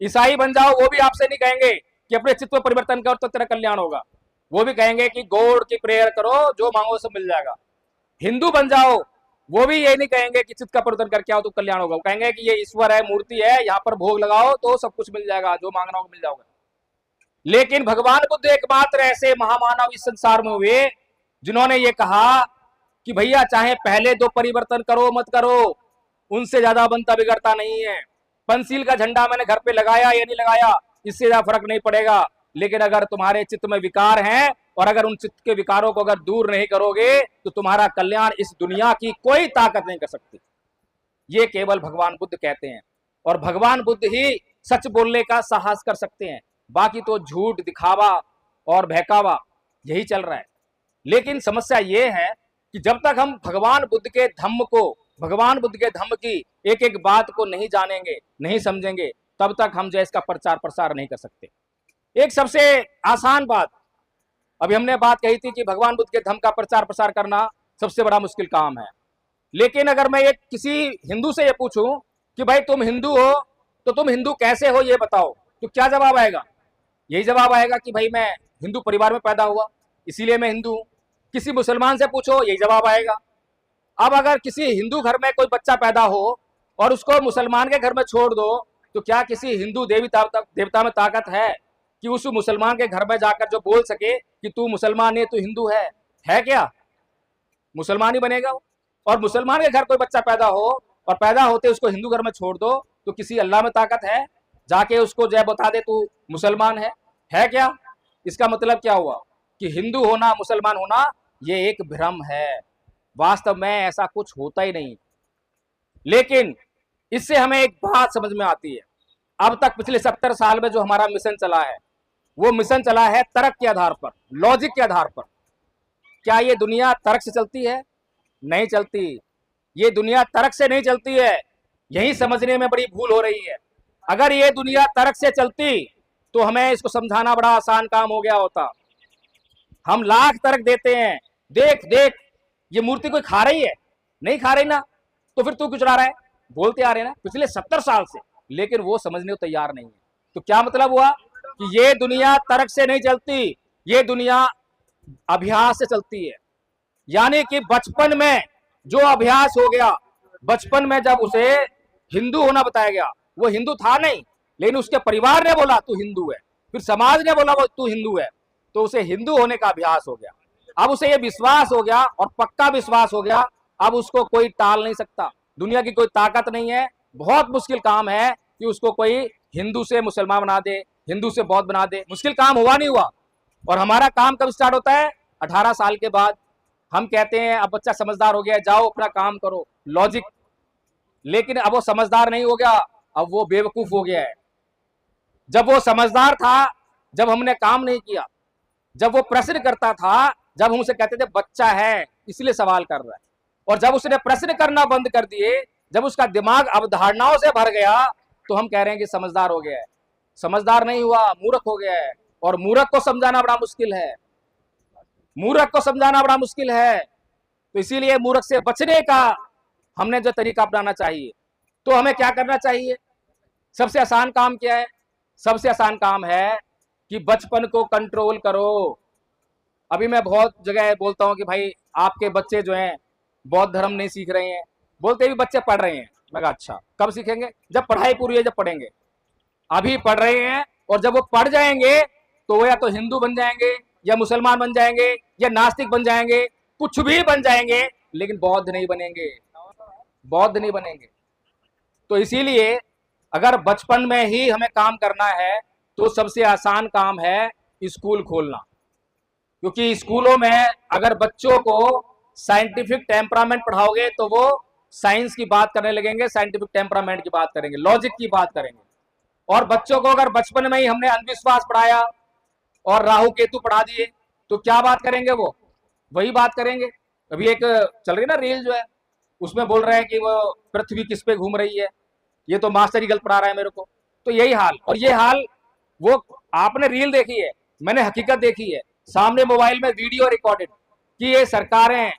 ईसाई बन जाओ, वो भी आपसे नहीं कहेंगे कि अपने चित्त में परिवर्तन कर तो तेरा कल्याण होगा। वो भी कहेंगे कि गॉड की प्रेयर करो, जो मांगो सब मिल जाएगा। हिंदू बन जाओ, वो भी ये नहीं कहेंगे कि चित्त का परिवर्तन करके आओ तो कल्याण होगा। वो कहेंगे कि ये ईश्वर है, मूर्ति है, यहाँ पर भोग लगाओ तो सब कुछ मिल जाएगा, जो मांगना हो मिल जाओगे। लेकिन भगवान बुद्ध एकमात्र ऐसे महामानव इस संसार में हुए जिन्होंने ये कहा कि भैया चाहे पहले 2 परिवर्तन करो मत करो, उनसे ज्यादा बनता बिगड़ता नहीं है। पंचशील का झंडा मैंने घर पे लगाया या नहीं लगाया, इससे ज्यादा फर्क नहीं पड़ेगा। लेकिन अगर तुम्हारे चित्त में विकार हैं और अगर उन चित्त के विकारों को अगर दूर नहीं करोगे, तो तुम्हारा कल्याण इस दुनिया की कोई ताकत नहीं कर सकती। ये केवल भगवान बुद्ध कहते हैं, और भगवान बुद्ध ही सच बोलने का साहस कर सकते हैं। बाकी तो झूठ, दिखावा और बहकावा यही चल रहा है। लेकिन समस्या ये है कि जब तक हम भगवान बुद्ध के धम्म को, भगवान बुद्ध के धम्म की एक एक बात को नहीं जानेंगे, नहीं समझेंगे, तब तक हम जो है इसका प्रचार प्रसार नहीं कर सकते। एक सबसे आसान बात, अभी हमने बात कही थी कि भगवान बुद्ध के धम्म का प्रचार प्रसार करना सबसे बड़ा मुश्किल काम है। लेकिन अगर मैं एक किसी हिंदू से ये पूछूं कि भाई तुम हिंदू हो तो तुम हिंदू कैसे हो ये बताओ, तो क्या जवाब आएगा? यही जवाब आएगा कि भाई मैं हिंदू परिवार में पैदा हुआ इसीलिए मैं हिंदू हूं। किसी मुसलमान से पूछो यही जवाब आएगा। अब अगर किसी हिंदू घर में कोई बच्चा पैदा हो और उसको मुसलमान के घर में छोड़ दो, तो क्या किसी हिंदू देवता में ताकत है कि उस मुसलमान के घर में जाकर जो बोल सके कि तू मुसलमान है, तू हिंदू है क्या? मुसलमान ही बनेगा वो। और मुसलमान के घर कोई बच्चा पैदा हो और पैदा होते उसको हिंदू घर में छोड़ दो, तो किसी अल्लाह में ताकत है जाके उसको जय बता दे तू मुसलमान है क्या? इसका मतलब क्या हुआ कि हिंदू होना, मुसलमान होना ये एक भ्रम है। वास्तव में ऐसा कुछ होता ही नहीं। लेकिन इससे हमें एक बात समझ में आती है, अब तक पिछले 70 साल में जो हमारा मिशन चला है, वो मिशन चला है तर्क के आधार पर, लॉजिक के आधार पर। क्या ये दुनिया तर्क से चलती है? नहीं चलती। ये दुनिया तर्क से नहीं चलती है, यही समझने में बड़ी भूल हो रही है। अगर ये दुनिया तर्क से चलती तो हमें इसको समझाना बड़ा आसान काम हो गया होता। हम लाख तर्क देते हैं, देख देख ये मूर्ति कोई खा रही है, नहीं खा रही ना, तो फिर तू क्यों चढ़ा रहा है? बोलते आ रहे ना पिछले 70 साल से, लेकिन वो समझने को तैयार नहीं है। तो क्या मतलब हुआ कि ये दुनिया तर्क से नहीं चलती, ये दुनिया अभ्यास से चलती है। यानी कि बचपन में जो अभ्यास हो गया, बचपन में जब उसे हिंदू होना बताया गया, वो हिंदू था नहीं, लेकिन उसके परिवार ने बोला तू हिंदू है, फिर समाज ने बोला वो तू हिंदू है, तो उसे हिंदू होने का अभ्यास हो गया। अब उसे ये विश्वास हो गया और पक्का विश्वास हो गया, अब उसको कोई टाल नहीं सकता। दुनिया की कोई ताकत नहीं है, बहुत मुश्किल काम है कि उसको कोई हिंदू से मुसलमान बना दे, हिंदू से बौद्ध बना दे। मुश्किल काम हुआ नहीं हुआ। और हमारा काम कब स्टार्ट होता है? 18 साल के बाद। हम कहते हैं अब बच्चा समझदार हो गया, जाओ अपना काम करो, लॉजिक। लेकिन अब वो समझदार नहीं हो गया, अब वो बेवकूफ हो गया है। जब वो समझदार था, जब हमने काम नहीं किया, जब वो प्रश्न करता था, जब हम उसे कहते थे बच्चा है इसलिए सवाल कर रहा है, और जब उसने प्रश्न करना बंद कर दिए, जब उसका दिमाग अवधारणाओं से भर गया, तो हम कह रहे हैं कि समझदार हो गया है। समझदार नहीं हुआ, मूर्ख हो गया है। और मूर्ख को समझाना बड़ा मुश्किल है, मूर्ख को समझाना बड़ा मुश्किल है। तो इसीलिए मूर्ख से बचने का हमने जो तरीका अपनाना चाहिए, तो हमें क्या करना चाहिए? सबसे आसान काम क्या है? सबसे आसान काम है कि बचपन को कंट्रोल करो। अभी मैं बहुत जगह बोलता हूं कि भाई आपके बच्चे जो हैं बौद्ध धर्म नहीं सीख रहे हैं, बोलते भी बच्चे पढ़ रहे हैं। मैं कहा अच्छा, कब सीखेंगे? जब पढ़ाई पूरी है, जब पढ़ेंगे। अभी पढ़ रहे हैं, और जब वो पढ़ जाएंगे तो वो या तो हिंदू बन जाएंगे, या मुसलमान बन जाएंगे, या नास्तिक बन जाएंगे, कुछ भी बन जाएंगे, लेकिन बौद्ध नहीं बनेंगे, बौद्ध नहीं बनेंगे। तो इसीलिए अगर बचपन में ही हमें काम करना है, तो सबसे आसान काम है स्कूल खोलना। क्योंकि स्कूलों में अगर बच्चों को साइंटिफिक टेम्परामेंट पढ़ाओगे तो वो साइंस की बात करने लगेंगे, साइंटिफिक टेम्परामेंट की बात करेंगे, लॉजिक की बात करेंगे। और बच्चों को अगर बचपन में ही हमने अंधविश्वास पढ़ाया और राहु केतु पढ़ा दिए, तो क्या बात करेंगे? वो वही बात करेंगे। अभी एक चल रही ना रील जो है, उसमें बोल रहे हैं कि वो पृथ्वी किस पे घूम रही है, ये तो मास्टर ही गलत पढ़ा रहा है मेरे को। तो यही हाल, और ये हाल वो आपने रील देखी है, मैंने हकीकत देखी है, सामने मोबाइल में वीडियो रिकॉर्डेड, कि ये सरकारें,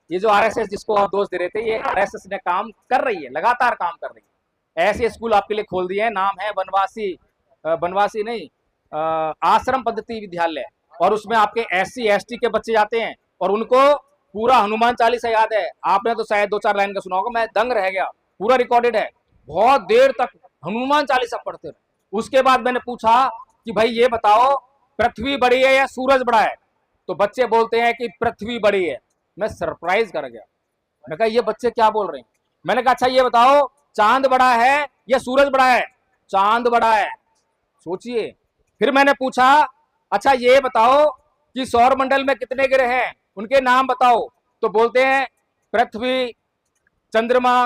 ये जो आरएसएस जिसको आप दोष दे रहे थे, ये आरएसएस ने काम कर रही है, लगातार काम कर रही है। ऐसे स्कूल आपके लिए खोल दिए हैं, नाम है बनवासी नहीं, आश्रम पद्धति विद्यालय, और उसमें आपके एससी एसटी के बच्चे जाते हैं और उनको पूरा हनुमान चालीसा याद है। आपने तो शायद 2-4 लाइन का सुना होगा, मैं दंग रह गया, पूरा रिकॉर्डेड है। बहुत देर तक हनुमान चालीसा पढ़ते रहे। उसके बाद मैंने पूछा कि भाई ये बताओ पृथ्वी बड़ी है या सूरज बड़ा है? तो बच्चे बोलते हैं कि पृथ्वी बड़ी है। मैं सरप्राइज कर गया, मैं कहा ये बच्चे क्या बोल रहे हैं? मैंने कहा अच्छा ये बताओ चांद बड़ा है या सूरज बड़ा है? चांद बड़ा है। सोचिए। फिर मैंने पूछा अच्छा ये बताओ कि सौर मंडल में कितने ग्रह हैं, उनके नाम बताओ। तो बोलते हैं पृथ्वी, चंद्रमा,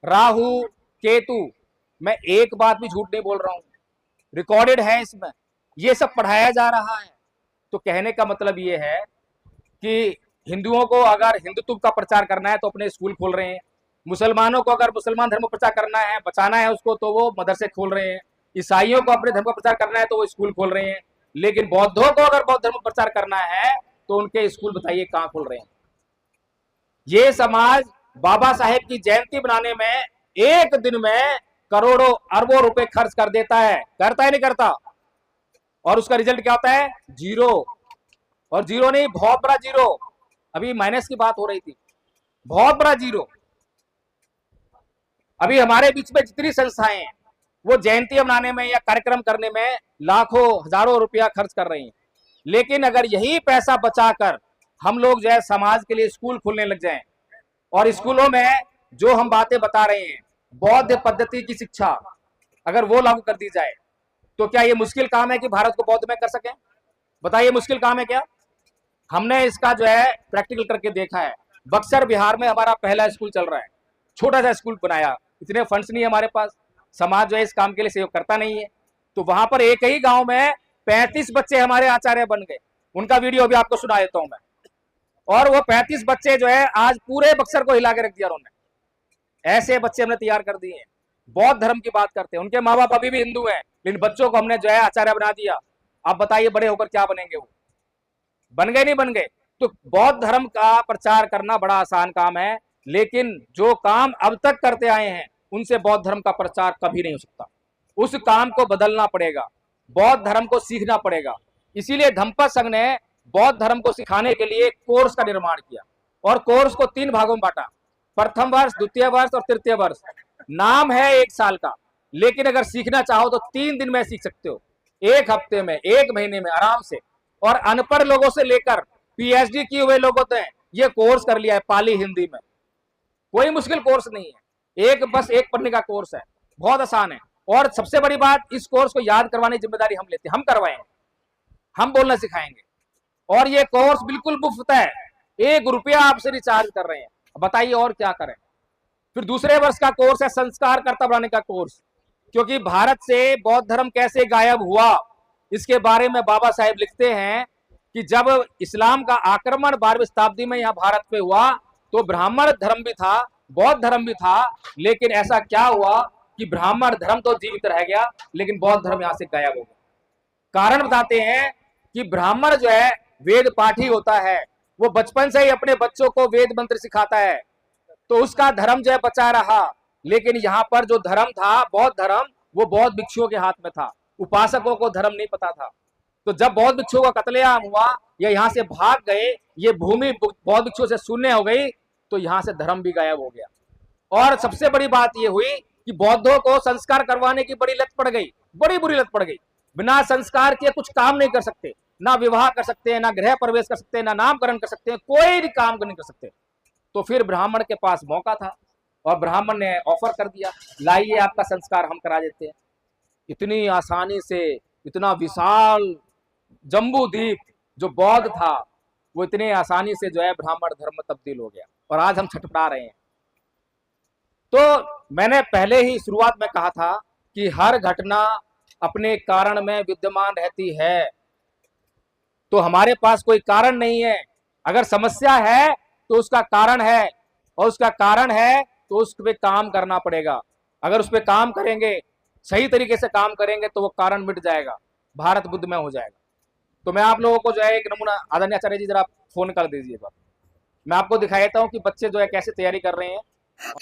राहु, केतु। मैं एक बात भी झूठ नहीं बोल रहा हूं, रिकॉर्डेड है इसमें, ये सब पढ़ाया जा रहा है। तो कहने का मतलब ये है कि हिंदुओं को अगर हिंदुत्व का प्रचार करना है तो अपने स्कूल खोल रहे हैं, मुसलमानों को अगर मुसलमान धर्म प्रचार करना है, बचाना है उसको, तो वो मदरसे खोल रहे हैं, ईसाइयों को अपने धर्म का प्रचार करना है तो वो स्कूल खोल रहे हैं, लेकिन बौद्धों को अगर बौद्ध धर्म प्रचार करना है तो उनके स्कूल बताइए कहाँ खोल रहे हैं। ये समाज बाबा साहेब की जयंती बनाने में एक दिन में करोड़ों अरबों रुपए खर्च कर देता है, करता है नहीं करता, और उसका रिजल्ट क्या होता है? जीरो। और जीरो नहीं, बहुत बड़ा जीरो। अभी माइनस की बात हो रही थी, बहुत बड़ा जीरो। अभी हमारे बीच में जितनी संस्थाएं हैं वो जयंती मनाने में या कार्यक्रम करने में लाखों हजारों रुपया खर्च कर रही हैं, लेकिन अगर यही पैसा बचाकर हम लोग जो है समाज के लिए स्कूल खोलने लग जाएं और स्कूलों में जो हम बातें बता रहे हैं बौद्ध पद्धति की शिक्षा अगर वो लागू कर दी जाए, तो क्या ये मुश्किल काम है कि भारत को बौद्ध में कर सकें? बताइए मुश्किल काम है क्या? हमने इसका जो है प्रैक्टिकल करके देखा है। बक्सर बिहार में हमारा पहला स्कूल चल रहा है, छोटा सा स्कूल बनाया, इतने फंड्स नहीं है हमारे पास, समाज जो है इस काम के लिए सहयोग करता नहीं है, तो वहां पर एक ही गांव में 35 बच्चे हमारे आचार्य बन गए। उनका वीडियो भी आपको सुना देता हूं मैं। और वो 35 बच्चे जो है आज पूरे बक्सर को हिला के रख दिया उन्होंने। ऐसे बच्चे हमने तैयार कर दिए हैं। बौद्ध धर्म की बात करते हैं, उनके माँ बाप अभी भी हिंदू हैं, लेकिन बच्चों को हमने जो है आचार्य बना दिया। आप बताइए बड़े होकर क्या बनेंगे? वो बन गए नहीं बन गए? तो बौद्ध धर्म का प्रचार करना बड़ा आसान काम है, लेकिन जो काम अब तक करते आए हैं उनसे बौद्ध धर्म का प्रचार कभी नहीं हो सकता। उस काम को बदलना पड़ेगा, बौद्ध धर्म को सीखना पड़ेगा। इसीलिए धम्मपद संघ ने बौद्ध धर्म को सिखाने के लिए कोर्स का निर्माण किया और कोर्स को 3 भागों में बांटा, प्रथम वर्ष, द्वितीय वर्ष और तृतीय वर्ष। नाम है 1 साल का, लेकिन अगर सीखना चाहो तो 3 दिन में सीख सकते हो, 1 हफ्ते में, 1 महीने में आराम से। और अनपढ़ लोगों से लेकर पीएचडी किए हुए लोगों ने ये कोर्स कर लिया है पाली हिंदी में। कोई मुश्किल कोर्स नहीं है, बस एक पढ़ने का कोर्स है, बहुत आसान है। और सबसे बड़ी बात, इस कोर्स को याद करवाने की जिम्मेदारी हम लेते हैं, हम करवाएंगे, हम बोलना सिखाएंगे। और ये कोर्स बिल्कुल मुफ्त है, 1 रुपया आपसे रिचार्ज कर रहे हैं। बताइए और क्या करें? फिर दूसरे वर्ष का कोर्स है संस्कारकर्ता बनाने का कोर्स, क्योंकि भारत से बौद्ध धर्म कैसे गायब हुआ इसके बारे में बाबा साहेब लिखते हैं कि जब इस्लाम का आक्रमण 12वीं शताब्दी में यहाँ भारत पे हुआ तो ब्राह्मण धर्म भी था, बौद्ध धर्म भी था, लेकिन ऐसा क्या हुआ कि ब्राह्मण धर्म तो जीवित रह गया लेकिन बौद्ध धर्म यहाँ से गायब हो गया। कारण बताते हैं कि ब्राह्मण जो है वेद पाठी होता है, वो बचपन से ही अपने बच्चों को वेद मंत्र सिखाता है, तो उसका धर्म जो है बचा रहा। लेकिन यहाँ पर जो धर्म था बौद्ध धर्म, वो बौद्ध भिक्षुओं के हाथ में था, उपासकों को धर्म नहीं पता था। तो जब बौद्ध भिक्षुओं का कत्लेआम हुआ या यहाँ से भाग गए, ये भूमि बौद्ध भिक्षुओं से शून्य हो गई, तो यहाँ से धर्म भी गायब हो गया। और सबसे बड़ी बात ये हुई कि बौद्धों को संस्कार करवाने की बड़ी लत पड़ गई, बड़ी बुरी लत पड़ गई। बिना संस्कार के कुछ काम नहीं कर सकते, ना विवाह कर सकते हैं, ना गृह प्रवेश कर सकते हैं, ना नामकरण कर सकते हैं, कोई भी काम नहीं कर सकते। तो फिर ब्राह्मण के पास मौका था और ब्राह्मण ने ऑफर कर दिया, लाइए आपका संस्कार हम करा देते हैं। इतनी आसानी से इतना विशाल जम्बू द्वीप जो बौद्ध था वो इतने आसानी से जो है ब्राह्मण धर्म में तब्दील हो गया और आज हम छटपटा रहे हैं। तो मैंने पहले ही शुरुआत में कहा था कि हर घटना अपने कारण में विद्यमान रहती है, तो हमारे पास कोई कारण नहीं है। अगर समस्या है तो उसका कारण है, और उसका कारण है तो उस पर काम करना पड़ेगा। अगर उस पर काम करेंगे, सही तरीके से काम करेंगे, तो वो कारण मिट जाएगा, भारत बुद्धमय हो जाएगा। तो मैं आप लोगों को जो है एक नमूना, आदरणीय आचार्य जी जरा फोन कर दीजिएगा, मैं आपको दिखा देता हूँ कि बच्चे जो है कैसे तैयारी कर रहे हैं।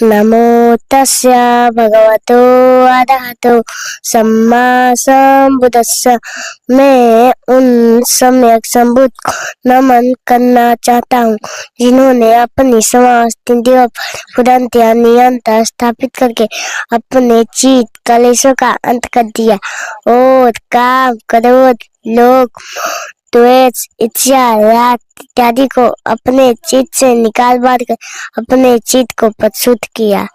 नमो तस्य भगवतो अरहतो सम्मा संबुद्दस्स। मैं उन सम्यक संबुद्ध को नमन करना चाहता हूँ जिन्होंने अपनी समाज तिथियों पर तुरंत या निरंतर स्थापित करके अपने चित्त कलेशों का अंत कर दिया और काम, क्रोध, लोभ, द्वेष, इच्छा, राग इत्यादि को अपने चित्त से निकाल बाहर कर अपने चित्त को परिशुद्ध किया।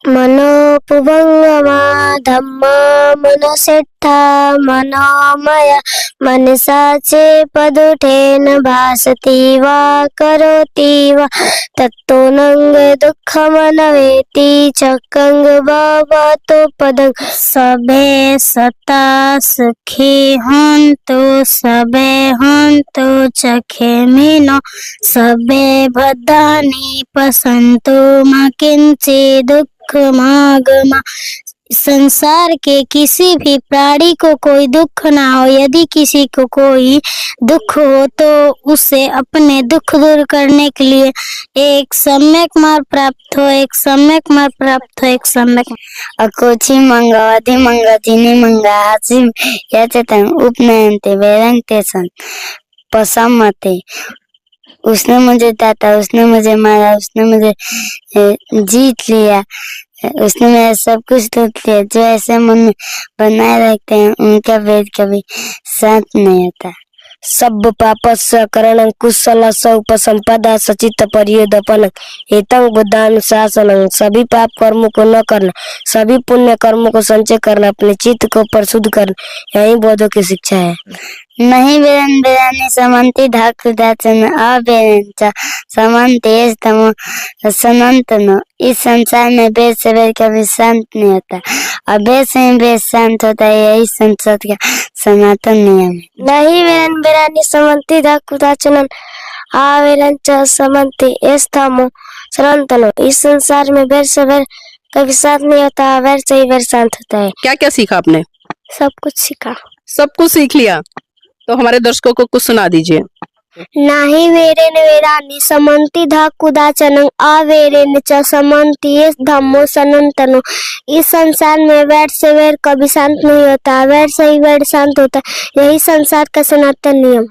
मनोपुभंगमा धम्मा मनसिद्धा मनोमय मनसा चेपदुठेन भासति वा करोति वा तत्तोऽनंग दुःखमनवेति चक्रं भवतो पदं सबे सता सुखी हन्तु सबे हन्तु चखेमिनो सबे भद्राणि पश्यन्तु मा किंचित् दुःखमागमा। संसार के किसी भी प्राणी को कोई दुख ना हो। यदि किसी को कोई दुख हो तो उसे अपने दुख दूर करने के लिए एक सम्यक मार्ग प्राप्त हो, एक सम्यक मार्ग प्राप्त हो, एक सम्यक अकोची मंगवादी मंगतिनी मंगासी यचतं उपनयन्ते वेदन्ते सन पसमते। उसने मुझे दाता, उसने मुझे मारा, उसने मुझे जीत लिया, उसने मेरा सब कुछ लूट लिया। जो ऐसे मन में बनाए रखते हैं उनका वेद कभी शांत नहीं होता। सब पापस्य करणं कुशल उपसंपदा सचित परियोदपन एतं बुद्धानुशासनं। सभी पाप कर्मों को न करना, सभी पुण्य कर्मों को संचय करना, अपने चित्त को परिशुद्ध करना, यही बौद्धों की शिक्षा है। नहीं वेदन वेदानी समन्ति धाकुदाचन अवेदन समन्ति तमो सनातन। इस संसार में वेद से वेद कभी शांत नहीं होता, और वेद से ही वेद शांत होता है। यही संसार का सनातन नियम है। नहीं वेदन वेदानी समन्ति धाकुदाचन अवेदन समन्ति तमो सनातन। इस संसार में वेद से वेद कभी शांत नहीं होता, वेद से ही वेद शांत होता है। क्या क्या सीखा आपने? सब कुछ सीखा। सब कुछ सीख लिया तो हमारे दर्शकों को कुछ सुना दीजिए। नाही वेरेन वेदानि समन्ति धाकुदाचनं अवेरेन च समन्ति धम्मो सनातनो। इस संसार में वैर से वैर कभी शांत नहीं होता, वैर से ही वैर शांत होता है। यही संसार का सनातन नियम।